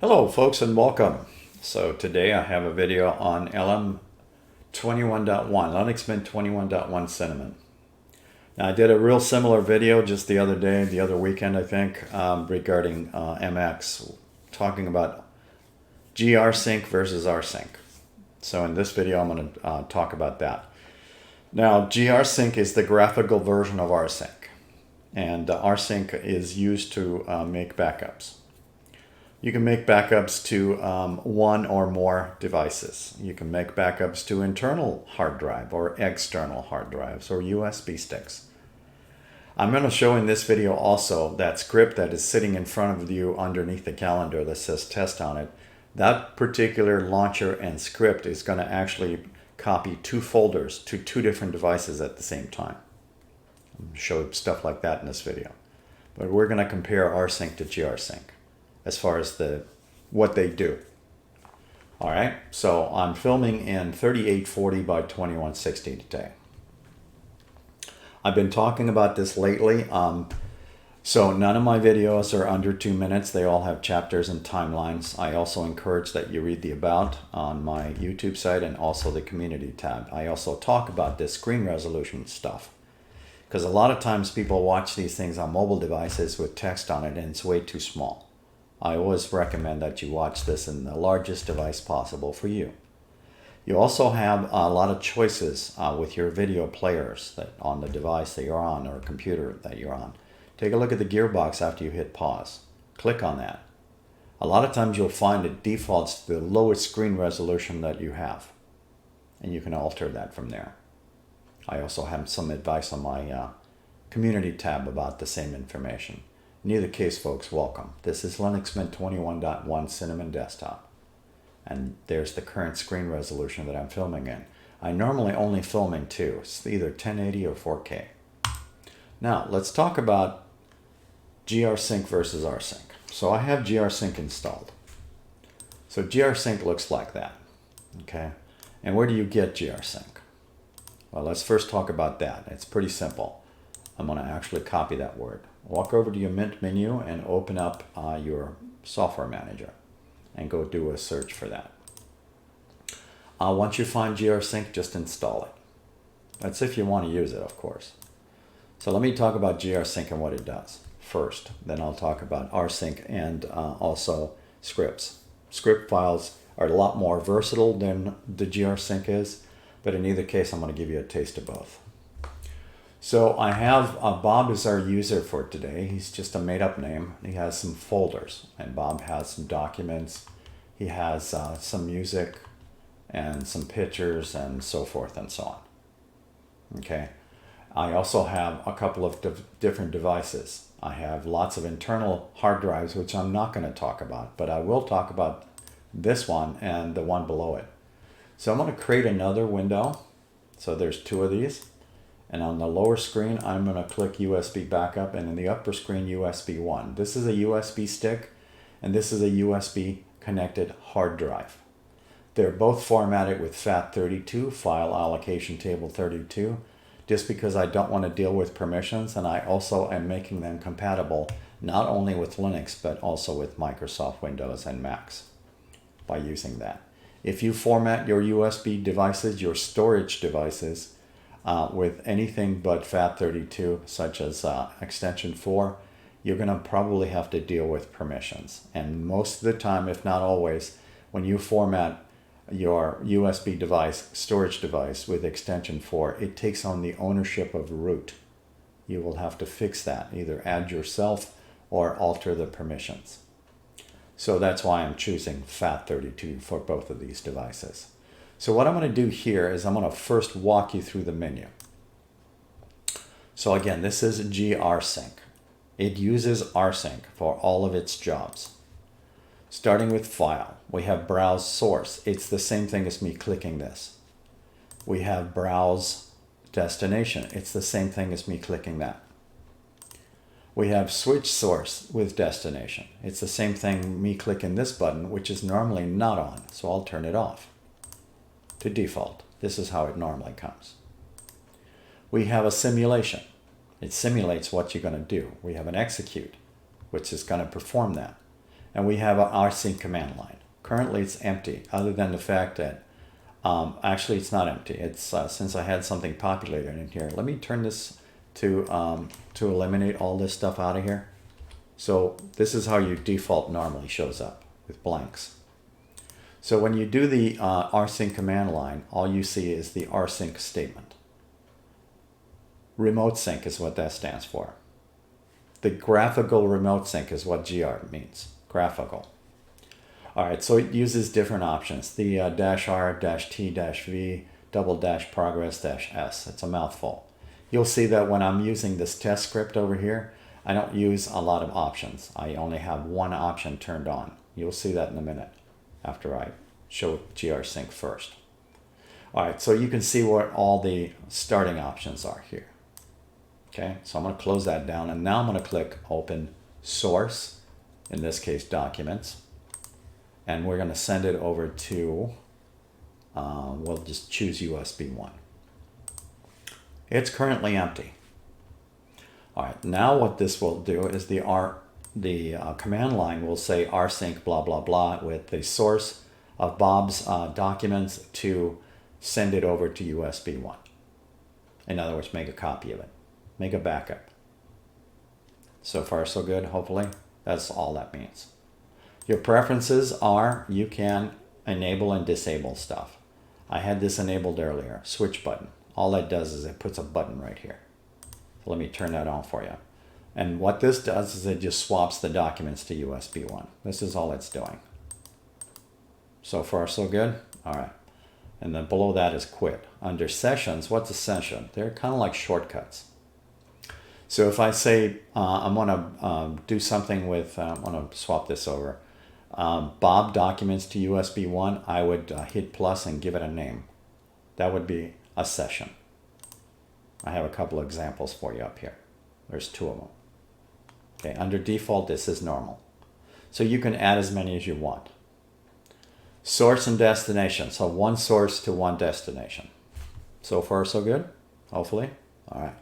Hello folks and welcome. So today I have a video on LM 21.1, Linux Mint 21.1 Cinnamon. Now I did a real similar video just the other weekend I think, regarding MX, talking about Grsync versus Rsync. So in this video I'm going to talk about that. Now Grsync is the graphical version of Rsync, and Rsync is used to make backups. You can make backups to one or more devices. You can make backups to internal hard drive or external hard drives or USB sticks. I'm going to show in this video also that script that is sitting in front of you underneath the calendar that says test on it. That particular launcher and script is going to actually copy two folders to two different devices at the same time. I'll show stuff like that in this video. But we're going to compare Rsync to Grsync as far as what they do. All right, so I'm filming in 3840 by 2160 today. I've been talking about this lately. So none of my videos are under 2 minutes. They all have chapters and timelines. I also encourage that you read the about on my YouTube site and also the community tab. I also talk about this screen resolution stuff, because a lot of times people watch these things on mobile devices with text on it and it's way too small. I always recommend that you watch this in the largest device possible for you. You also have a lot of choices with your video players that on the device that you're on or computer that you're on. Take a look at the gearbox after you hit pause. Click on that. A lot of times you'll find it defaults to the lowest screen resolution that you have, and you can alter that from there. I also have some advice on my community tab about the same information. In either case, folks, welcome. This is Linux Mint 21.1 Cinnamon Desktop. And there's the current screen resolution that I'm filming in. I normally only film in two. It's either 1080 or 4K. Now, let's talk about Grsync versus Rsync. So I have Grsync installed. So Grsync looks like that. Okay. And where do you get Grsync? Well, let's first talk about that. It's pretty simple. I'm going to actually copy that word. Walk over to your Mint menu and open up your software manager and go do a search for that. Once you find Grsync, just install it. That's if you want to use it, of course. So let me talk about Grsync and what it does first. Then I'll talk about Rsync and also scripts. Script files are a lot more versatile than the Grsync is, but in either case, I'm going to give you a taste of both. So I have Bob as our user for today. He's just a made-up name. He has some folders, and Bob has some documents. He has some music and some pictures and so forth and so on. Okay. I also have a couple of different devices. I have lots of internal hard drives, which I'm not going to talk about, but I will talk about this one and the one below it. So I'm going to create another window. So there's two of these. And on the lower screen, I'm going to click USB backup, and in the upper screen, USB 1. This is a USB stick, and this is a USB connected hard drive. They're both formatted with FAT32, File Allocation Table 32, just because I don't want to deal with permissions, and I also am making them compatible not only with Linux, but also with Microsoft Windows and Macs by using that. If you format your USB devices, your storage devices, with anything but FAT32, such as extension 4, you're going to probably have to deal with permissions. And most of the time, if not always, when you format your USB device, storage device with extension 4, it takes on the ownership of root. You will have to fix that, either add yourself or alter the permissions. So that's why I'm choosing FAT32 for both of these devices. So what I'm going to do here is I'm going to first walk you through the menu. So again, this is Grsync. It uses Rsync for all of its jobs. Starting with File, we have Browse Source. It's the same thing as me clicking this. We have Browse Destination. It's the same thing as me clicking that. We have Switch Source with Destination. It's the same thing me clicking this button, which is normally not on, so I'll turn it off. To default. This is how it normally comes. We have a simulation. It simulates what you're going to do. We have an execute, which is going to perform that. and we have our rsync command line. Currently it's empty, other than the fact that, actually it's not empty. It's since I had something populated in here. Let me turn this to eliminate all this stuff out of here. So this is how your default normally shows up, with blanks. So when you do the rsync command line, all you see is the rsync statement. Remote sync is what that stands for. The graphical remote sync is what GR means, graphical. All right, so it uses different options. The -R, -T, -V, --progress -S. It's a mouthful. You'll see that when I'm using this test script over here, I don't use a lot of options. I only have one option turned on. You'll see that in a minute after I show Grsync first. All right, so you can see what all the starting options are here. Okay, so I'm going to close that down, and now I'm going to click Open Source, in this case Documents, and we're going to send it over to, we'll just choose USB 1. It's currently empty. All right, now what this will do is the command line will say rsync blah blah blah with the source of Bob's documents to send it over to USB 1. In other words, make a copy of it. Make a backup. So far so good, hopefully. That's all that means. Your preferences are you can enable and disable stuff. I had this enabled earlier, switch button. All that does is it puts a button right here. So let me turn that on for you. And what this does is it just swaps the documents to USB 1. This is all it's doing. So far so good? All right. And then below that is quit. Under sessions, what's a session? They're kind of like shortcuts. So if I say I'm going to do something with, I want to swap this over, Bob documents to USB 1, I would hit plus and give it a name. That would be a session. I have a couple of examples for you up here. There's 2 of them. Okay, under default, this is normal. So you can add as many as you want. Source and destination. So one source to one destination. So far, so good? Hopefully. All right.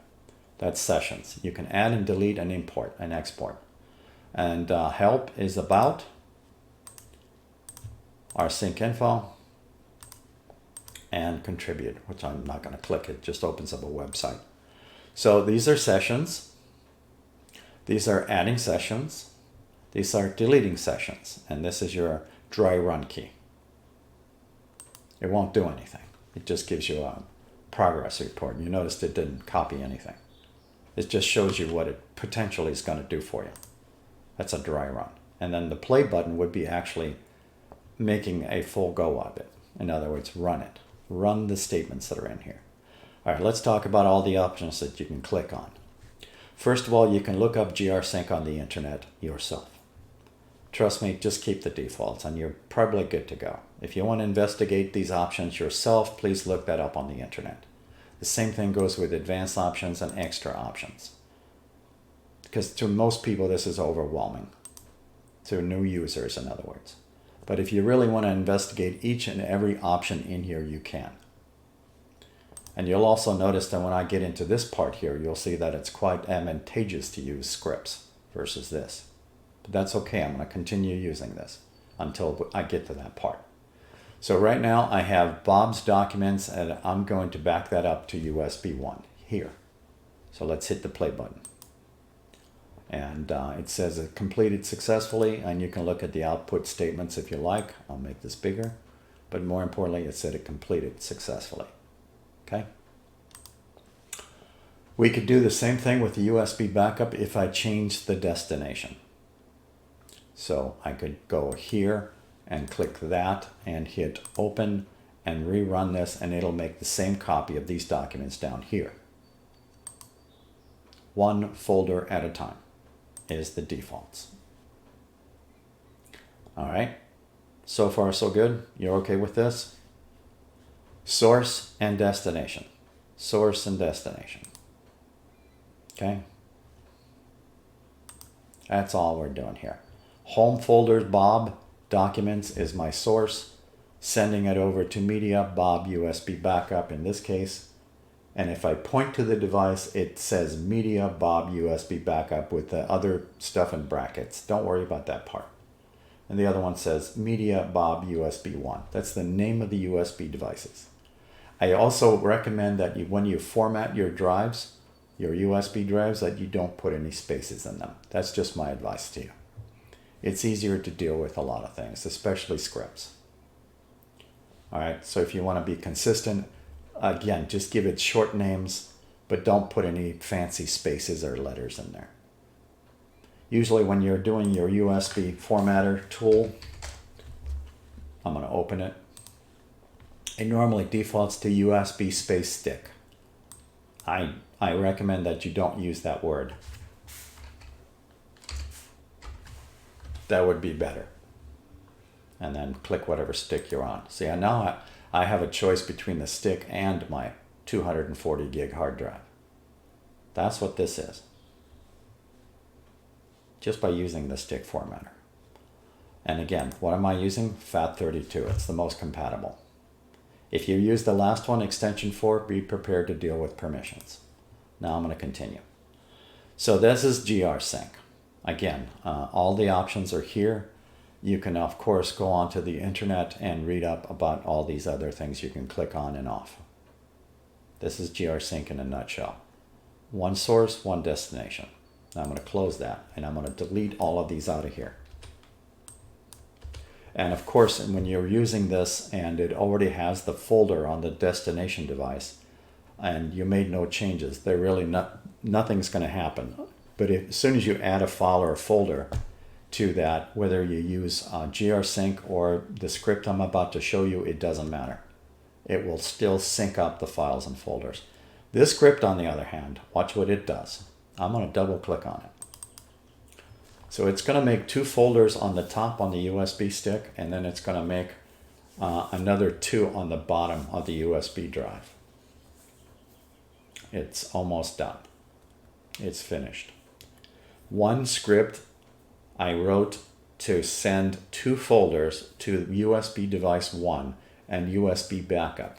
That's sessions. You can add and delete and import and export. And help is about rsync info and contribute, which I'm not going to click. It just opens up a website. So these are sessions. These are adding sessions. These are deleting sessions. And this is your dry run key. It won't do anything. It just gives you a progress report. You noticed it didn't copy anything. It just shows you what it potentially is going to do for you. That's a dry run. And then the play button would be actually making a full go of it. In other words, run it. Run the statements that are in here. All right, let's talk about all the options that you can click on. First of all, you can look up Grsync on the internet yourself. Trust me, just keep the defaults and you're probably good to go. If you want to investigate these options yourself, please look that up on the internet. The same thing goes with advanced options and extra options. Because to most people, this is overwhelming. To new users, in other words. But if you really want to investigate each and every option in here, you can. And you'll also notice that when I get into this part here, you'll see that it's quite advantageous to use scripts versus this. But that's okay. I'm going to continue using this until I get to that part. So right now I have Bob's documents and I'm going to back that up to USB 1 here. So let's hit the play button. And it says it completed successfully, and you can look at the output statements if you like. I'll make this bigger. But more importantly, it said it completed successfully. Okay? We could do the same thing with the USB backup if I changed the destination. So I could go here and click that and hit open and rerun this, and it'll make the same copy of these documents down here. One folder at a time is the defaults. All right, so far so good. You're okay with this? Source and destination. Source and destination. Okay, that's all we're doing here. Home folders, Bob documents is my source. Sending it over to media, Bob USB backup in this case. And if I point to the device, it says media, Bob USB backup with the other stuff in brackets. Don't worry about that part. and the other one says Media Bob USB 1. That's the name of the USB devices. I also recommend that when you format your drives, your USB drives, that you don't put any spaces in them. That's just my advice to you. It's easier to deal with a lot of things, especially scripts. All right, so if you want to be consistent, again, just give it short names, but don't put any fancy spaces or letters in there. Usually when you're doing your USB formatter tool, I'm going to open it. It normally defaults to USB space stick. I recommend that you don't use that word. That would be better. And then click whatever stick you're on. See, now I have a choice between the stick and my 240 gig hard drive. That's what this is. Just by using the stick formatter. And again, what am I using? FAT32. It's the most compatible. If you use the last one, extension 4, be prepared to deal with permissions. Now I'm going to continue. So this is Grsync. Again, all the options are here. You can, of course, go onto the internet and read up about all these other things you can click on and off. This is Grsync in a nutshell. One source, one destination. Now I'm going to close that, and I'm going to delete all of these out of here. And of course, when you're using this and it already has the folder on the destination device, and you made no changes, there really nothing's going to happen. But as soon as you add a file or a folder to that, whether you use Grsync or the script I'm about to show you, it doesn't matter. It will still sync up the files and folders. This script, on the other hand, watch what it does. I'm going to double click on it. So it's going to make 2 folders on the top on the USB stick, and then it's going to make another 2 on the bottom of the USB drive. It's almost done. It's finished. One script I wrote to send 2 folders to USB device 1 and USB backup.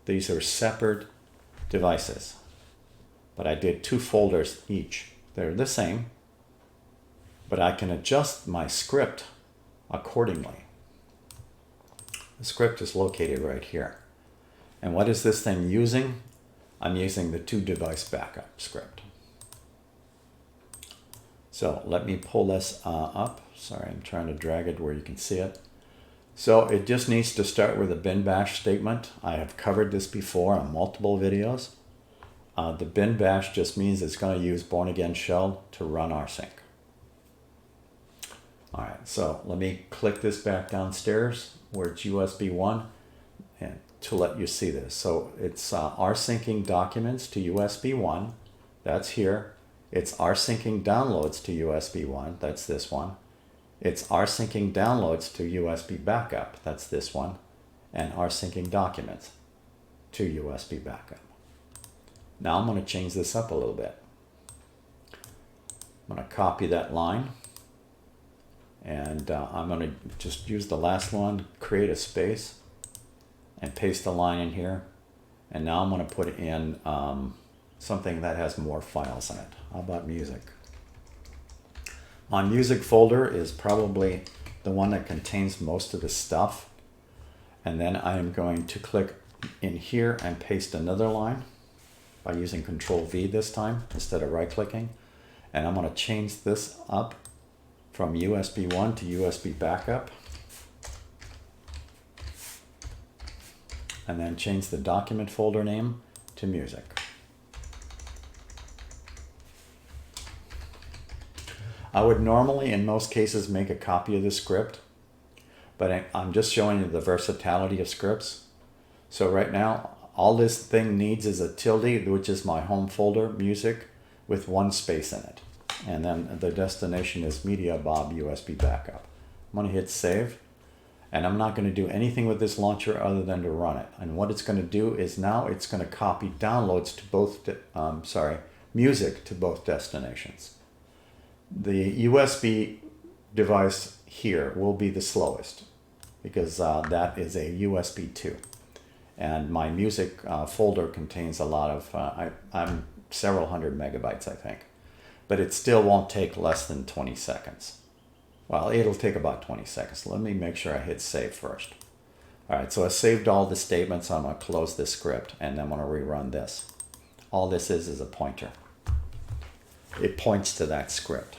These are separate devices, but I did 2 folders each. They're the same, but I can adjust my script accordingly. The script is located right here. And what is this thing using? I'm using the 2 device backup script. So let me pull this up. Sorry, I'm trying to drag it where you can see it. So it just needs to start with a bin bash statement. I have covered this before on multiple videos. The bin bash just means it's going to use Born Again Shell to run Rsync. All right, so let me click this back downstairs where it's USB 1 and to let you see this. So it's rsyncing documents to USB 1. That's here. It's rsyncing downloads to USB 1. That's this one. It's rsyncing downloads to USB backup. That's this one. And rsyncing documents to USB backup. Now I'm going to change this up a little bit. I'm going to copy that line. And I'm going to just use the last one, create a space, and paste the line in here. And now I'm going to put in something that has more files in it. How about music? My music folder is probably the one that contains most of the stuff. And then I am going to click in here and paste another line by using Control V this time instead of right-clicking. And I'm going to change this up from USB 1 to USB backup. And then change the document folder name to music. I would normally, in most cases, make a copy of the script, but I'm just showing you the versatility of scripts. So right now, all this thing needs is a tilde, which is my home folder, music, with 1 space in it. And then the destination is Media Bob USB backup. I'm going to hit save, and I'm not going to do anything with this launcher other than to run it. And what it's going to do is now it's going to copy downloads to both, music to both destinations. The USB device here will be the slowest because that is a USB 2. And my music folder contains a lot of, I'm several hundred megabytes, I think. But it still won't take less than 20 seconds. Well, it'll take about 20 seconds. Let me make sure I hit save first. All right, so I saved all the statements. I'm going to close this script, and I'm going to rerun this. All this is a pointer. It points to that script.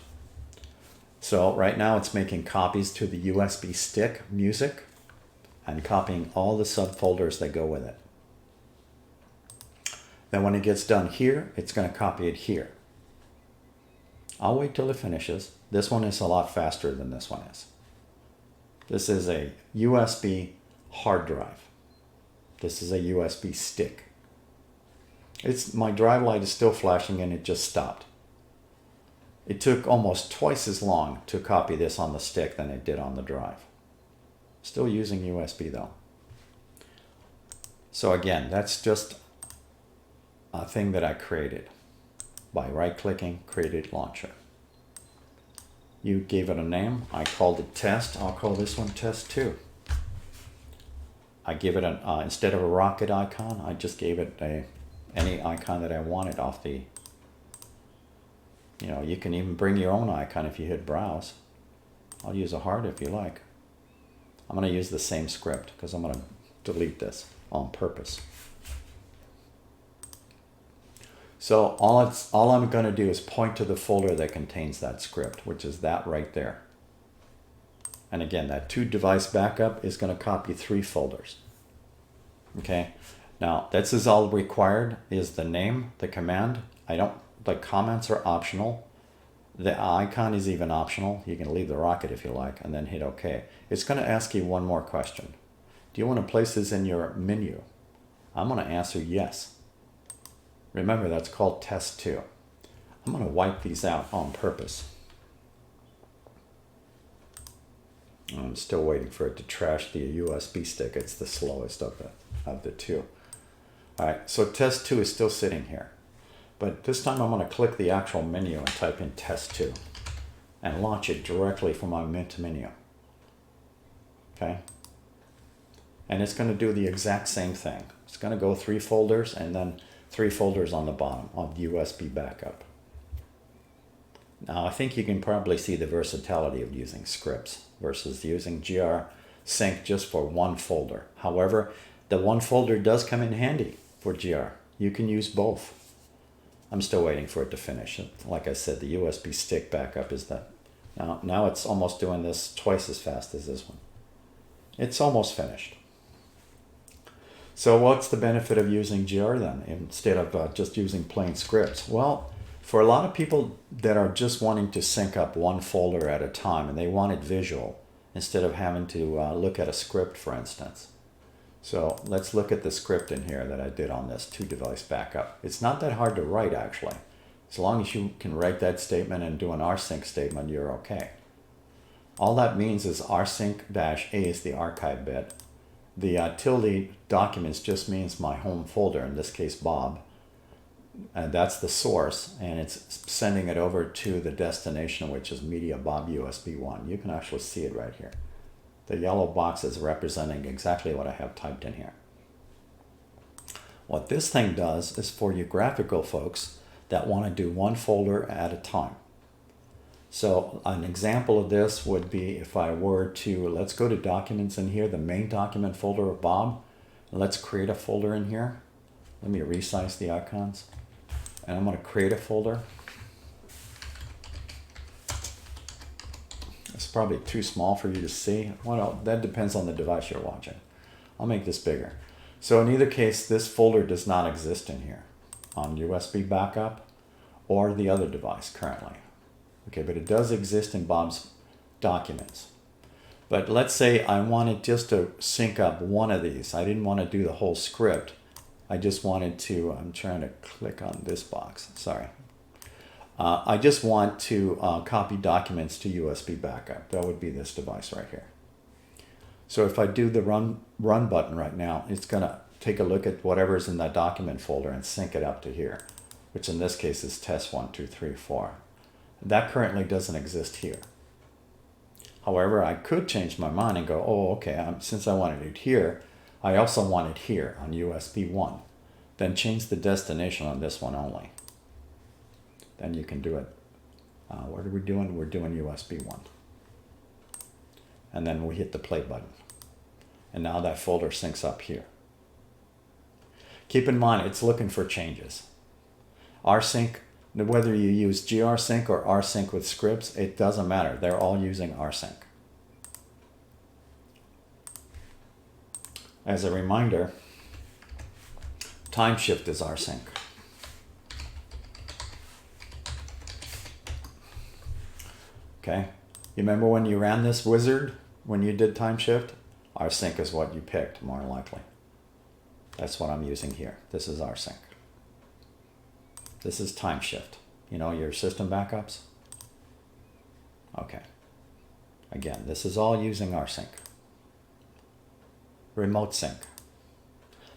So right now it's making copies to the USB stick music and copying all the subfolders that go with it. Then when it gets done here, it's going to copy it here. I'll wait till it finishes. This one is a lot faster than this one is. This is a USB hard drive. This is a USB stick. My drive light is still flashing and it just stopped. It took almost twice as long to copy this on the stick than it did on the drive. Still using USB though. So again, that's just a thing that I created by right-clicking, created launcher. You gave it a name. I called it test. I'll call this one test 2. I give it an, instead of a rocket icon, I just gave it any icon that I wanted off the, you can even bring your own icon if you hit browse. I'll use a heart if you like. I'm going to use the same script because I'm going to delete this on purpose. So all I'm going to do is point to the folder that contains that script, which is that right there. And again, that 2 device backup is going to copy 3 folders. Okay. Now this is all required is the name, the command. The comments are optional. The icon is even optional. You can leave the rocket if you like and then hit OK. It's going to ask you one more question. Do you want to place this in your menu? I'm going to answer yes. Remember, that's called test 2. I'm going to wipe these out on purpose. I'm still waiting for it to trash the USB stick. It's the slowest of the 2. All right, so test 2 is still sitting here. But this time I'm going to click the actual menu and type in test 2 and launch it directly from my Mint menu. Okay? And it's going to do the exact same thing. It's going to go 3 folders and then 3 folders on the bottom of the USB backup. Now I think you can probably see the versatility of using scripts versus using Grsync just for one folder. However, the one folder does come in handy for GR. You can use both. I'm still waiting for it to finish. Like I said, the USB stick backup is that. Now it's almost doing this twice as fast as this one. It's almost finished. So what's the benefit of using GR then instead of just using plain scripts? Well, for a lot of people that are just wanting to sync up one folder at a time and they want it visual instead of having to look at a script, for instance. So let's look at the script in here that I did on this 2 device backup. It's not that hard to write actually. As long as you can write that statement and do an rsync statement, you're okay. All that means is rsync-a is the archive bit. The tilde documents just means my home folder, in this case Bob. And that's the source, and it's sending it over to the destination, which is Media Bob USB 1. You can actually see it right here. The yellow box is representing exactly what I have typed in here. What this thing does is for you graphical folks that want to do one folder at a time. So an example of this would be if I were to, let's go to documents in here, the main document folder of Bob. Let's create a folder in here. Let me resize the icons. And I'm going to create a folder. It's probably too small for you to see. Well, that depends on the device you're watching. I'll make this bigger. So in either case, this folder does not exist in here on USB backup or the other device currently. Okay, but it does exist in Bob's documents. But let's say I wanted just to sync up one of these. I didn't want to do the whole script. I just wanted to, I'm trying to click on this box, sorry. I just want to copy documents to USB backup. That would be this device right here. So if I do the run button right now, it's going to take a look at whatever's in that document folder and sync it up to here, which in this case is test 1, 2, 3, 4. That currently doesn't exist here. However, I could change my mind and go, oh, okay, since I wanted it here, I also want it here on USB 1. Then change the destination on this one only. Then you can do it. What are we doing? We're doing USB 1. and then we hit the play button. And now that folder syncs up here. Keep in mind, it's looking for changes. Rsync, whether you use Grsync or Rsync with scripts, it doesn't matter. They're all using Rsync. As a reminder, Timeshift is Rsync. Okay, you remember when you ran this wizard, when you did Timeshift? Rsync is what you picked, more likely. That's what I'm using here. This is Rsync. This is Timeshift. You know, your system backups? Okay. Again, this is all using Rsync. Remote sync.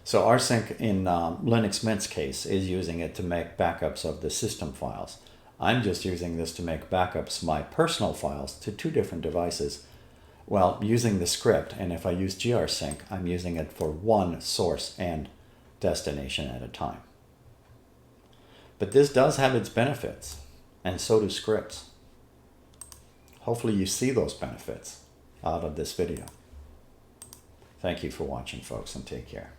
So Rsync in Linux Mint's case is using it to make backups of the system files. I'm just using this to make backups of my personal files to two different devices. Well, using the script, and if I use Grsync, I'm using it for one source and destination at a time. But this does have its benefits, and so do scripts. Hopefully you see those benefits out of this video. Thank you for watching, folks, and take care.